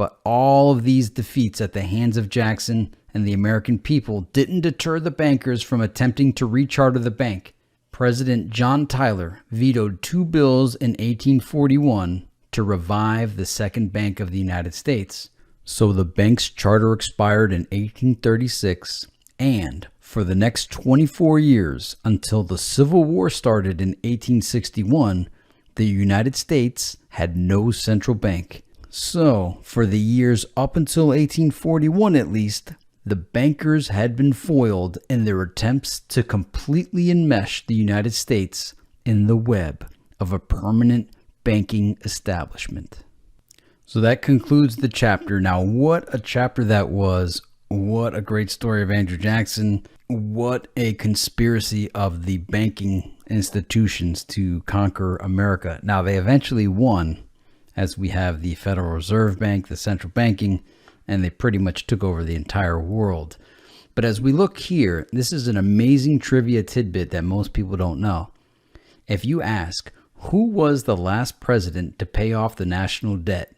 But all of these defeats at the hands of Jackson and the American people didn't deter the bankers from attempting to recharter the bank. President John Tyler vetoed 2 bills in 1841 to revive the Second Bank of the United States. So the bank's charter expired in 1836, and for the next 24 years until the Civil War started in 1861, the United States had no central bank. So, for the years up until 1841 at least, the bankers had been foiled in their attempts to completely enmesh the United States in the web of a permanent banking establishment. So that concludes the chapter. Now, what a chapter that was. What a great story of Andrew Jackson. What a conspiracy of the banking institutions to conquer America. Now, they eventually won, as we have the Federal Reserve Bank, the central banking, and they pretty much took over the entire world. But as we look here, this is an amazing trivia tidbit that most people don't know. If you ask, who was the last president to pay off the national debt?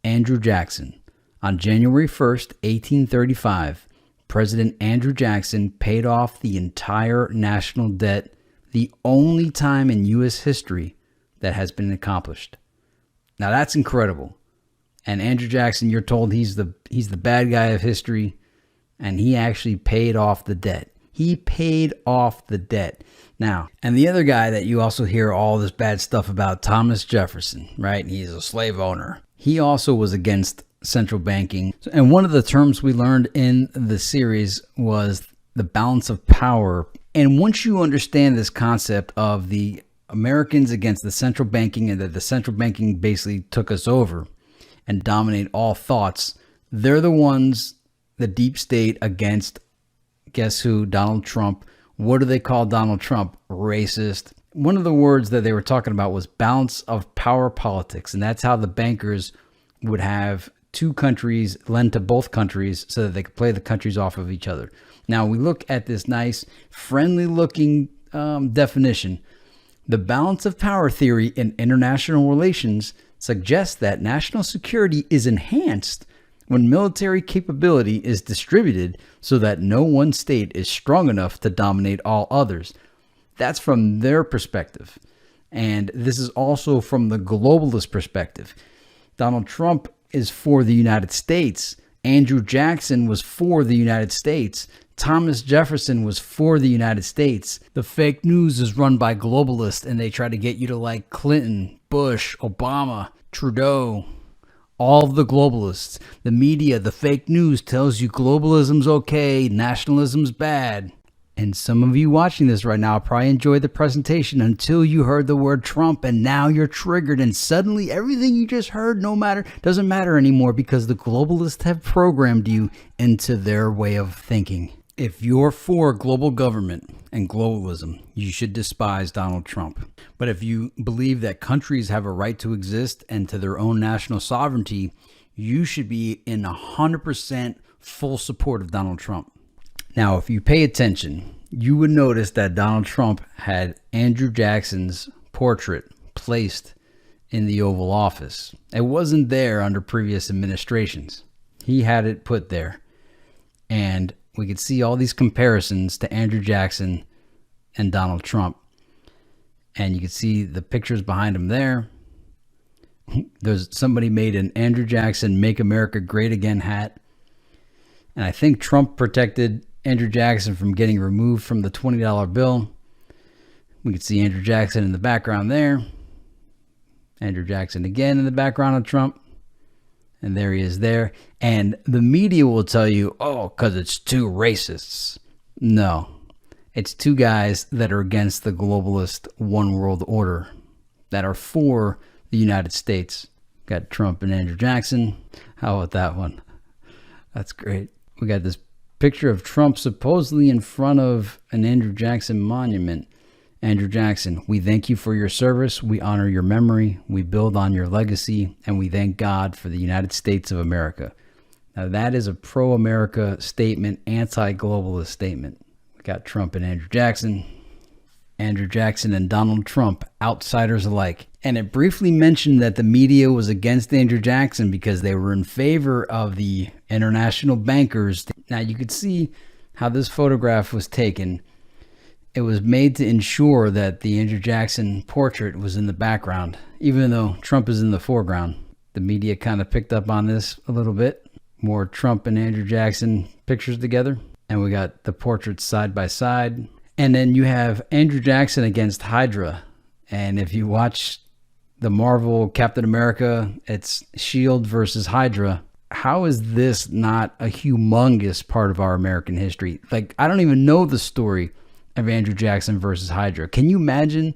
Andrew Jackson. On January 1st, 1835, President Andrew Jackson paid off the entire national debt, the only time in U.S. history that has been accomplished. Now that's incredible. And Andrew Jackson, you're told he's the bad guy of history, and he actually paid off the debt. He paid off the debt. Now, and the other guy that you also hear all this bad stuff about, Thomas Jefferson, right? He's a slave owner. He also was against central banking. And one of the terms we learned in the series was the balance of power. And once you understand this concept of the Americans against the central banking, and that the central banking basically took us over and dominate all thoughts, they're the ones, the deep state, against, guess who? Donald Trump. What do they call Donald Trump? Racist. One of the words that they were talking about was balance of power politics. And that's how the bankers would have two countries lend to both countries so that they could play the countries off of each other. Now we look at this nice, friendly looking definition. The balance of power theory in international relations suggests that national security is enhanced when military capability is distributed so that no one state is strong enough to dominate all others. That's from their perspective. And this is also from the globalist perspective. Donald Trump is for the United States. Andrew Jackson was for the United States. Thomas Jefferson was for the United States. The fake news is run by globalists, and they try to get you to like Clinton, Bush, Obama, Trudeau, all of the globalists. The media, the fake news tells you globalism's okay, nationalism's bad. And some of you watching this right now probably enjoyed the presentation until you heard the word Trump, and now you're triggered, and suddenly everything you just heard doesn't matter anymore because the globalists have programmed you into their way of thinking. If you're for global government and globalism, you should despise Donald Trump. But if you believe that countries have a right to exist and to their own national sovereignty, you should be in 100% full support of Donald Trump. Now, if you pay attention, you would notice that Donald Trump had Andrew Jackson's portrait placed in the Oval Office. It wasn't there under previous administrations. He had it put there. And we could see all these comparisons to Andrew Jackson and Donald Trump. And you can see the pictures behind him there. There's somebody made an Andrew Jackson Make America Great Again hat. And I think Trump protected Andrew Jackson from getting removed from the $20 bill. We can see Andrew Jackson in the background there. Andrew Jackson again in the background of Trump. And there he is there. And the media will tell you, oh, because it's two racists. No, it's two guys that are against the globalist one world order, that are for the United States. Got Trump and Andrew Jackson. How about that one? That's great. We got this picture of Trump supposedly in front of an Andrew Jackson monument. Andrew Jackson, we thank you for your service. We honor your memory. We build on your legacy, and we thank God for the United States of America. Now that is a pro-America statement, anti-globalist statement. We got Trump and Andrew Jackson. Andrew Jackson and Donald Trump, outsiders alike. And it briefly mentioned that the media was against Andrew Jackson because they were in favor of the international bankers. Now you could see how this photograph was taken. It was made to ensure that the Andrew Jackson portrait was in the background, even though Trump is in the foreground. The media kind of picked up on this a little bit. More Trump and Andrew Jackson pictures together. And we got the portraits side by side. And then you have Andrew Jackson against Hydra. And if you watch the Marvel Captain America, it's Shield versus Hydra. How is this not a humongous part of our American history? Like, I don't even know the story of Andrew Jackson versus Hydra. Can you imagine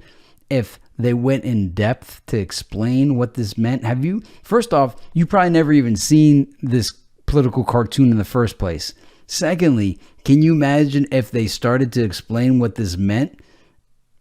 if they went in depth to explain what this meant? Have you, first off, you probably never even seen this political cartoon in the first place. Secondly, can you imagine if they started to explain what this meant?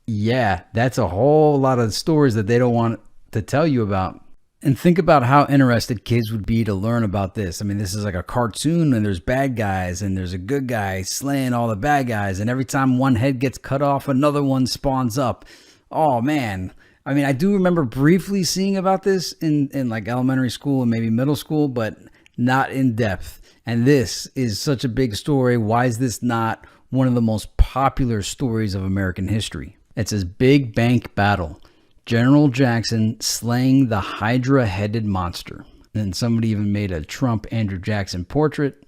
Yeah, that's a whole lot of stories that they don't want to tell you about. And think about how interested kids would be to learn about this. I mean, this is like a cartoon, and there's bad guys and there's a good guy slaying all the bad guys. And every time one head gets cut off, another one spawns up. Oh man. I mean, I do remember briefly seeing about this in like elementary school and maybe middle school, but not in depth. And this is such a big story. Why is this not one of the most popular stories of American history? It says Big Bank Battle. General Jackson slaying the Hydra-headed monster. And somebody even made a Trump Andrew Jackson portrait.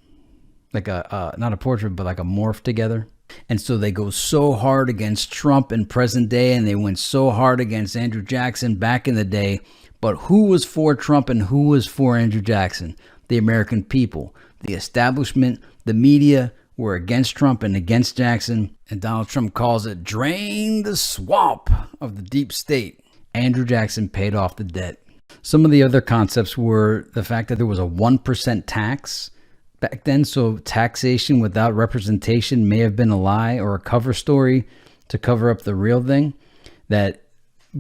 Like not a portrait, but like a morph together. And so they go so hard against Trump in present day, and they went so hard against Andrew Jackson back in the day. But who was for Trump and who was for Andrew Jackson? The American people. The establishment, the media were against Trump and against Jackson. And Donald Trump calls it drain the swamp of the deep state. Andrew Jackson paid off the debt. Some of the other concepts were the fact that there was a 1% tax back then. So taxation without representation may have been a lie or a cover story to cover up the real thing. That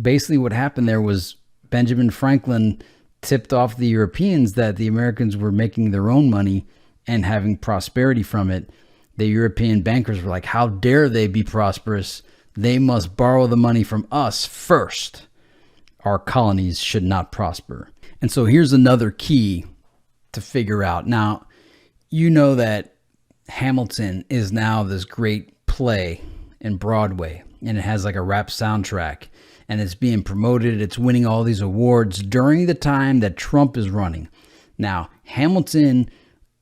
basically what happened there was Benjamin Franklin tipped off the Europeans that the Americans were making their own money and having prosperity from it. The European bankers were like, how dare they be prosperous? They must borrow the money from us first. Our colonies should not prosper. And so here's another key to figure out. Now, you know that Hamilton is now this great play in Broadway, and it has like a rap soundtrack. And it's being promoted. It's winning all these awards during the time that Trump is running. Now, Hamilton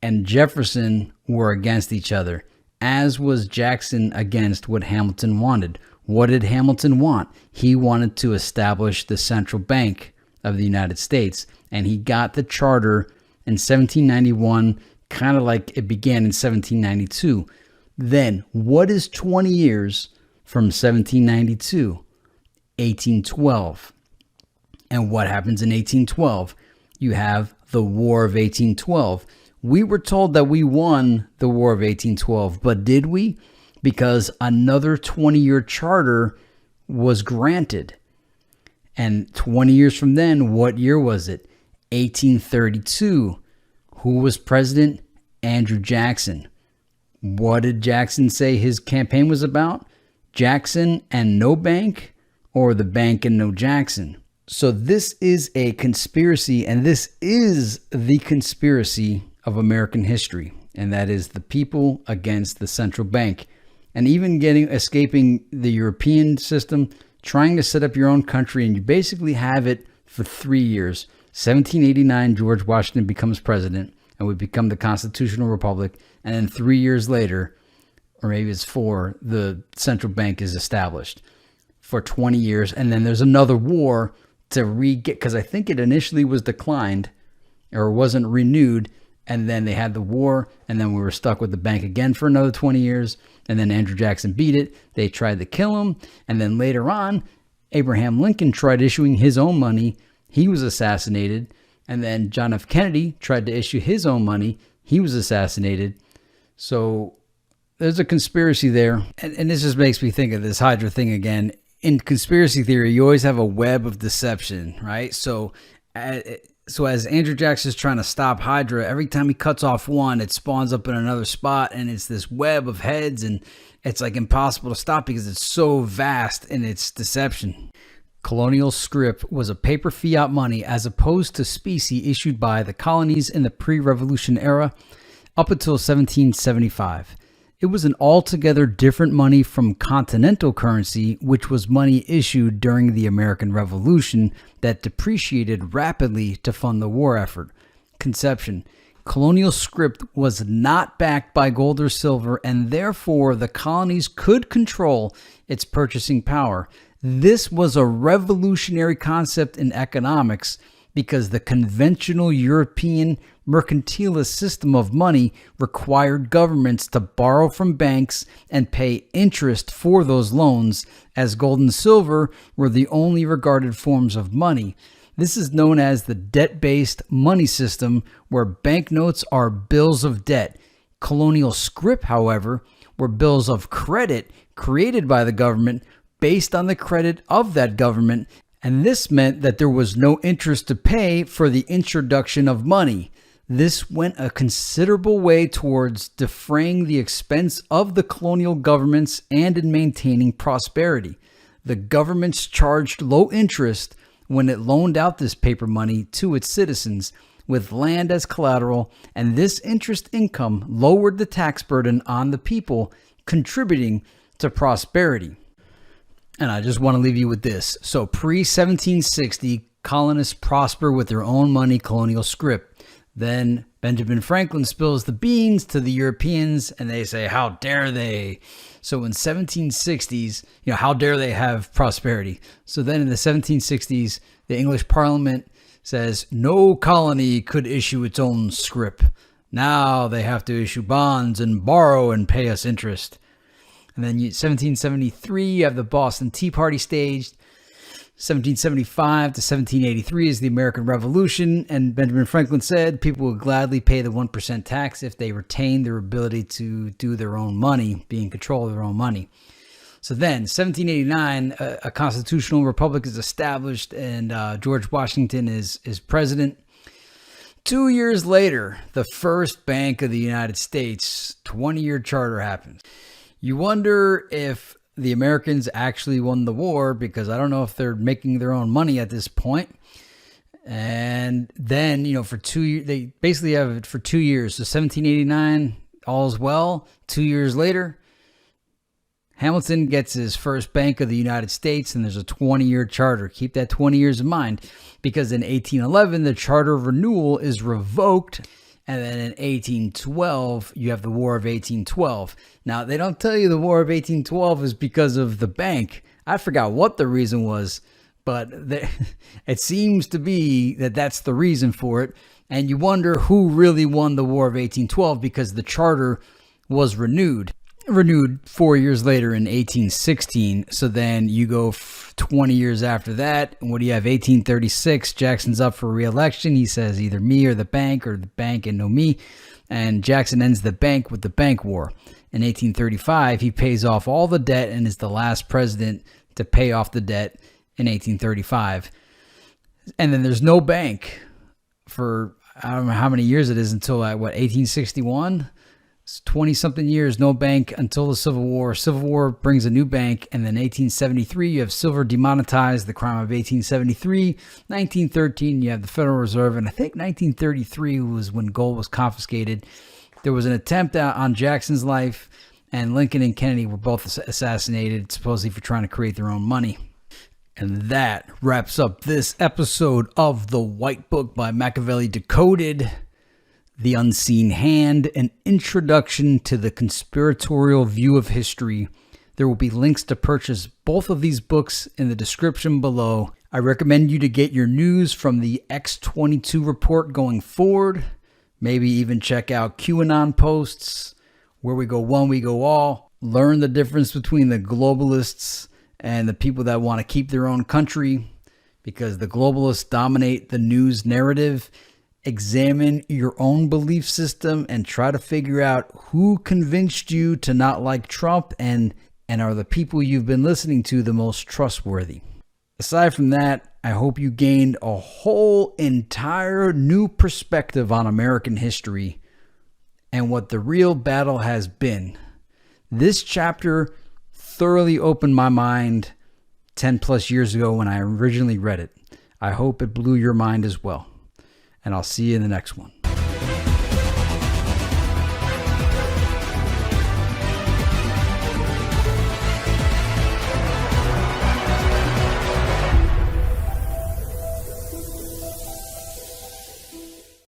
and Jefferson were against each other, as was Jackson against what Hamilton wanted. What did Hamilton want? He wanted to establish the central bank of the United States, and he got the charter in 1791, kind of like it began in 1792. Then, what is 20 years from 1792? 1812. And what happens in 1812? You have the War of 1812. We were told that we won the War of 1812, but did we? Because another 20-year charter was granted. And 20 years from then, what year was it? 1832. Who was president? Andrew Jackson. What did Jackson say his campaign was about? Jackson and no bank? Or the bank and no Jackson. So this is a conspiracy, and this is the conspiracy of American history. And that is the people against the central bank. And even escaping the European system, trying to set up your own country, and you basically have it for 3 years. 1789, George Washington becomes president, and we become the constitutional republic. And then 3 years later, or maybe it's 4, the central bank is established for 20 years. And then there's another war to re-get, because I think it initially was declined or wasn't renewed. And then they had the war, and then we were stuck with the bank again for another 20 years. And then Andrew Jackson beat it. They tried to kill him. And then later on, Abraham Lincoln tried issuing his own money. He was assassinated. And then John F. Kennedy tried to issue his own money. He was assassinated. So there's a conspiracy there. And this just makes me think of this Hydra thing again. In conspiracy theory, you always have a web of deception, right? So So as Andrew Jackson's trying to stop Hydra, every time he cuts off one, it spawns up in another spot, and it's this web of heads, and it's like impossible to stop because it's so vast in its deception. Colonial scrip was a paper fiat money as opposed to specie issued by the colonies in the pre-revolution era up until 1775. It was an altogether different money from continental currency, which was money issued during the American Revolution that depreciated rapidly to fund the war effort. Conception: colonial scrip was not backed by gold or silver, and therefore the colonies could control its purchasing power. This was a revolutionary concept in economics because the conventional European mercantilist system of money required governments to borrow from banks and pay interest for those loans, as gold and silver were the only regarded forms of money. This is known as the debt-based money system, where banknotes are bills of debt. Colonial scrip, however, were bills of credit created by the government based on the credit of that government, and this meant that there was no interest to pay for the introduction of money. This went a considerable way towards defraying the expense of the colonial governments and in maintaining prosperity. The governments charged low interest when it loaned out this paper money to its citizens, with land as collateral, and this interest income lowered the tax burden on the people, contributing to prosperity. And I just want to leave you with this. So pre-1760, colonists prosper with their own money, colonial scrip. Then Benjamin Franklin spills the beans to the Europeans, and they say, how dare they? So in 1760s, how dare they have prosperity? So then in the 1760s, the English Parliament says no colony could issue its own scrip. Now they have to issue bonds and borrow and pay us interest. And then 1773, you have the Boston Tea Party staged. 1775 to 1783 is the American Revolution, and Benjamin Franklin said people would gladly pay the 1% tax if they retained their ability to do their own money, be in control of their own money. So then, 1789, a constitutional republic is established, and George Washington is president. 2 years later, the first Bank of the United States 20-year charter happens. You wonder if the Americans actually won the war, because I don't know if they're making their own money at this point. And then, for 2 years, they basically have it for 2 years. So 1789, all's well. 2 years later, Hamilton gets his first Bank of the United States, and there's a 20-year charter. Keep that 20 years in mind, because in 1811, the charter renewal is revoked. And then in 1812, you have the War of 1812. Now, they don't tell you the War of 1812 is because of the bank. I forgot what the reason was, but it seems to be that that's the reason for it. And you wonder who really won the War of 1812, because the charter was renewed 4 years later in 1816. So then you go 20 years after that, and what do you have? 1836, Jackson's up for re-election. He says either me or the bank and no me. And Jackson ends the bank with the bank war. In 1835, he pays off all the debt and is the last president to pay off the debt in 1835. And then there's no bank for, I don't know how many years it is, until 1861? 20-something years, no bank until the Civil War. Civil War brings a new bank, and then 1873, you have silver demonetized, the crime of 1873. 1913, you have the Federal Reserve, and I think 1933 was when gold was confiscated. There was an attempt on Jackson's life, and Lincoln and Kennedy were both assassinated, supposedly for trying to create their own money. And that wraps up this episode of The White Book by Machiavelli Decoded. The Unseen Hand, an introduction to the conspiratorial view of history. There will be links to purchase both of these books in the description below. I recommend you to get your news from the X22 report going forward. Maybe even check out QAnon posts. Where we go one, we go all. Learn the difference between the globalists and the people that want to keep their own country, because the globalists dominate the news narrative. Examine your own belief system and try to figure out who convinced you to not like Trump, and are the people you've been listening to the most trustworthy. Aside from that, I hope you gained a whole entire new perspective on American history and what the real battle has been. This chapter thoroughly opened my mind 10 plus years ago when I originally read it. I hope it blew your mind as well. And I'll see you in the next one.